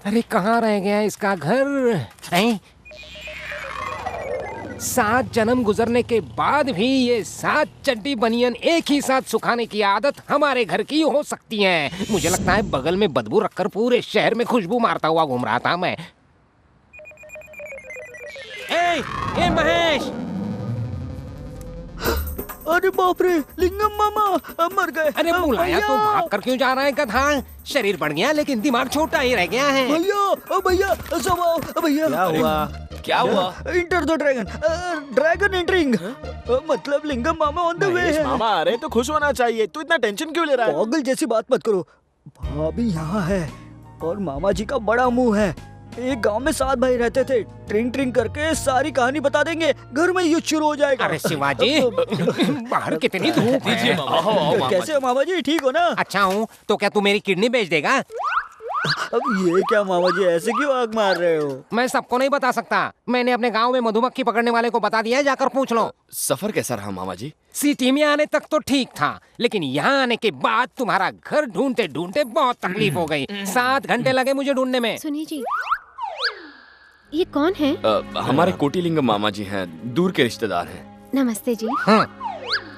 अरे कहाँ रह गया इसका घर? 7 जन्म गुजरने के बाद भी ये 7 चड्डी बनियन एक ही साथ सुखाने की आदत हमारे घर की हो सकती है। मुझे लगता है बगल में बदबू रखकर पूरे शहर में खुशबू मारता हुआ घूम रहा था मैं। ए महेश! अरे बाप रे, लिंगम मामा मर गए। अरे बुलाया तो भाग कर क्यों जा रहा है गधा? शरीर बढ़ गया लेकिन दिमाग छोटा ही रह गया है। भैया भैया सब आओ भैया। क्या हुआ? Enter the dragon, dragon entering. मतलब लिंगम मामा ऑन द वे है। मामा आ रहे तो खुश होना चाहिए, तू इतना टेंशन क्यों ले रहा है? पागल जैसी बात मत करो। भाभी यहाँ है और मामा जी का बड़ा मुंह है। एक गांव में 7 भाई रहते थे, ट्रिंग ट्रिंग करके सारी कहानी बता देंगे, घर में युद्ध शुरू हो जाएगा। अरे शिवाजी, बाहर कितनी धूप है। कैसे हो मामा जी, ठीक हो ना? अच्छा हूँ, तो क्या तू मेरी किडनी बेच देगा? अब ये क्या मामा जी, ऐसे क्यों आग मार रहे हो? मैं सबको नहीं बता सकता। मैंने अपने गांव में मधुमक्खी पकड़ने वाले को बता दिया है, जाकर पूछ लो। सफर कैसा रहा मामा जी? सिटी में आने तक तो ठीक था, लेकिन यहाँ आने के बाद तुम्हारा घर ढूंढते ढूंढते बहुत तकलीफ हो गई। 7 घंटे लगे मुझे ढूंढने में। सुनिए जी, ये कौन है? हमारे कोटिलिंगम मामा जी हैं, दूर के रिश्तेदार हैं। नमस्ते जी। हाँ।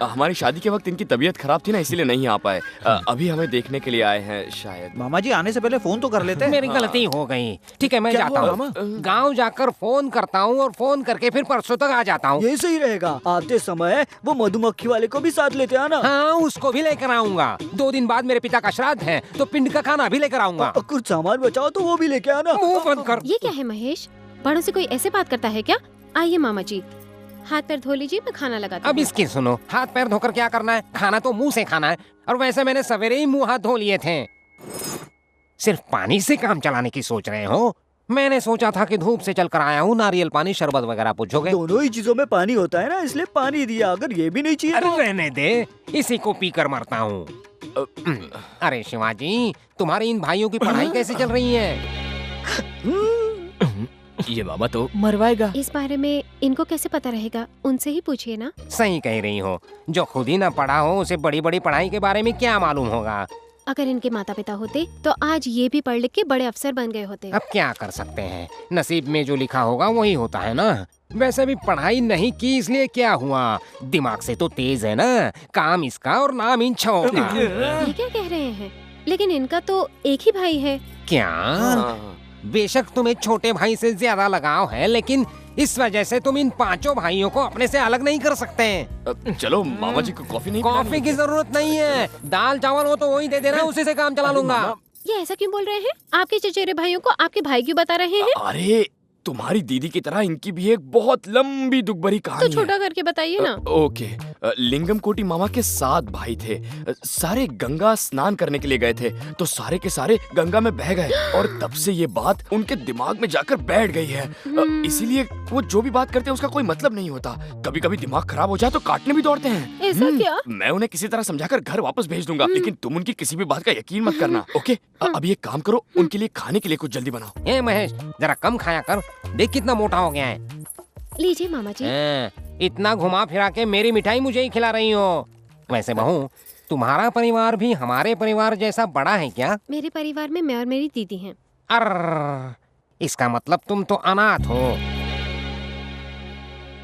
हमारी शादी के वक्त इनकी तबीयत खराब थी ना, इसीलिए नहीं आ पाए। अभी हमें देखने के लिए आए हैं शायद। मामा जी आने से पहले फोन तो कर लेते। मेरी गलती हो गई। ठीक है, मैं जाता हूँ। गांव जाकर फोन करता हूँ और फोन करके फिर परसों तक आ जाता हूँ। ये सही रहेगा। आते समय वो मधुमक्खी वाले को भी साथ लेते आना। हाँ, उसको भी लेकर आऊंगा। 2 दिन बाद मेरे पिता का श्राद्ध है, तो पिंड का खाना भी लेकर आऊंगा। कुछ सामान बचाओ तो वो भी लेके आना। मुंह बंद कर। ये क्या है महेश, बड़ों से कोई ऐसे बात करता है क्या? आइए मामा जी, हाथ पैर धो लीजिए, मैं खाना लगाती अब हूँ। इसकी सुनो, हाथ पैर धोकर क्या करना है? खाना तो मुंह से खाना है। और वैसे मैंने सवेरे ही मुंह हाथ धो लिए थे। सिर्फ पानी से काम चलाने की सोच रहे हो? मैंने सोचा था कि धूप से चलकर आया हूँ, नारियल पानी शरबत वगैरह पूछोगे। दोनों ही चीजों में पानी होता है ना, इसलिए पानी दिया। अगर ये भी नहीं चाहिए अरे रहने दे, इसी को पीकर मरता हूँ। अरे शिवाजी, तुम्हारी इन भाइयों की पढ़ाई कैसी चल रही है? ये मामा तो मरवाएगा। इस बारे में इनको कैसे पता रहेगा? उनसे ही पूछिए ना। सही कह रही हो। जो खुद ही ना पढ़ा हो उसे बड़ी बड़ी पढ़ाई के बारे में क्या मालूम होगा। अगर इनके माता पिता होते तो आज ये भी पढ़ लिख के बड़े अफसर बन गए होते। अब क्या कर सकते हैं, नसीब में जो लिखा होगा वही होता है ना। वैसे भी पढ़ाई नहीं की इसलिए क्या हुआ, दिमाग से तो तेज है ना। काम इसका और नाम इन छो का। ये क्या कह रहे हैं? लेकिन इनका तो एक ही भाई है। क्या? बेशक तुम्हें छोटे भाई से ज्यादा लगाव है, लेकिन इस वजह से तुम इन 5 भाइयों को अपने से अलग नहीं कर सकते। चलो मामा जी को कॉफी नहीं कॉफी की जरूरत नहीं है, दाल चावल हो तो वही दे देना, उसी से काम चला लूंगा। ये ऐसा क्यों बोल रहे हैं? आपके चचेरे भाइयों को आपके भाई क्यों बता रहे हैं? अरे तुम्हारी दीदी की तरह इनकी भी एक बहुत लंबी दुख भरी तो कहानी छोटा करके बताइए ना। ओके। लिंगम कोटी मामा के 7 भाई थे। सारे गंगा स्नान करने के लिए गए थे, तो सारे के सारे गंगा में बह गए। और तब से ये बात उनके दिमाग में जाकर बैठ गई है। इसीलिए वो जो भी बात करते हैं उसका कोई मतलब नहीं होता। कभी कभी दिमाग खराब हो जाए तो काटने भी दौड़ते हैं। ऐसा क्या? मैं उन्हें किसी तरह समझाकर घर वापस भेज दूंगा, लेकिन तुम उनकी किसी भी बात का यकीन मत करना। ओके? अभी एक काम करो, उनके लिए खाने के लिए कुछ जल्दी बनाओ। ए महेश, जरा कम खाया कर, देख कितना मोटा हो गया है। लीजिए मामा जी। इतना घुमा फिरा के मेरी मिठाई मुझे ही खिला रही हो। वैसे बहू, तुम्हारा परिवार भी हमारे परिवार जैसा बड़ा है क्या? मेरे परिवार में मैं और मेरी दीदी हैं। इसका मतलब तुम तो अनाथ हो।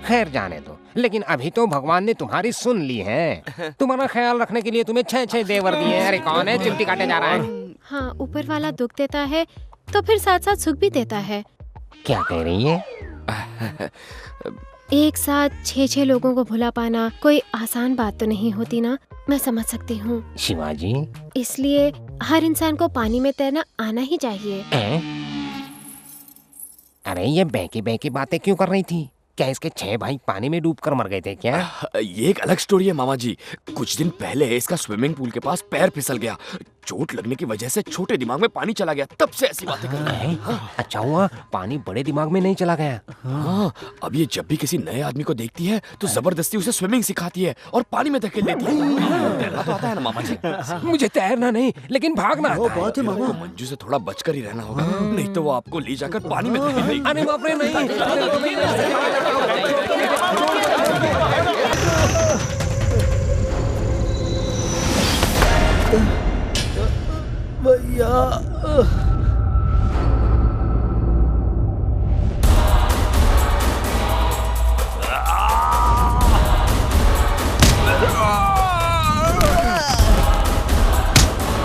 खैर जाने दो, लेकिन अभी तो भगवान ने तुम्हारी सुन ली है। तुम्हारा ख्याल रखने के लिए तुम्हें 6 देवर दिए हैं। अरे कौन है चिमटी काटे जा रहा है? हाँ, ऊपर वाला दुख देता है तो फिर साथ साथ सुख भी देता है। क्या कह रही है? एक साथ 6 लोगों को भुला पाना कोई आसान बात तो नहीं होती ना, मैं समझ सकती हूँ शिवाजी। इसलिए हर इंसान को पानी में तैरना आना ही चाहिए। अरे ये बेकी बेकी बातें क्यों कर रही थी? क्या इसके 6 भाई पानी में डूबकर मर गए थे क्या? ये एक अलग स्टोरी है मामा जी। कुछ दिन पहले इसका स्विमिंग पूल के पास पैर फिसल गया। चोट लगने की वजह से छोटे दिमाग में पानी चला गया, तब से ऐसी बातें कर रहा है। अच्छा हुआ पानी बड़े दिमाग में नहीं चला गया। हाँ, अब ये जब भी किसी नए आदमी को देखती है तो जबरदस्ती उसे स्विमिंग सिखाती है और पानी में धकेल देती है। तैरना तो आता है ना मामा जी? मुझे तैरना नहीं, लेकिन भागना वो बात है मामा। मंजू से थोड़ा बचकर ही रहना होगा, नहीं तो वो आपको ले जाकर पानी में धकेल देगी। अरे बाप रे, नहीं। भैया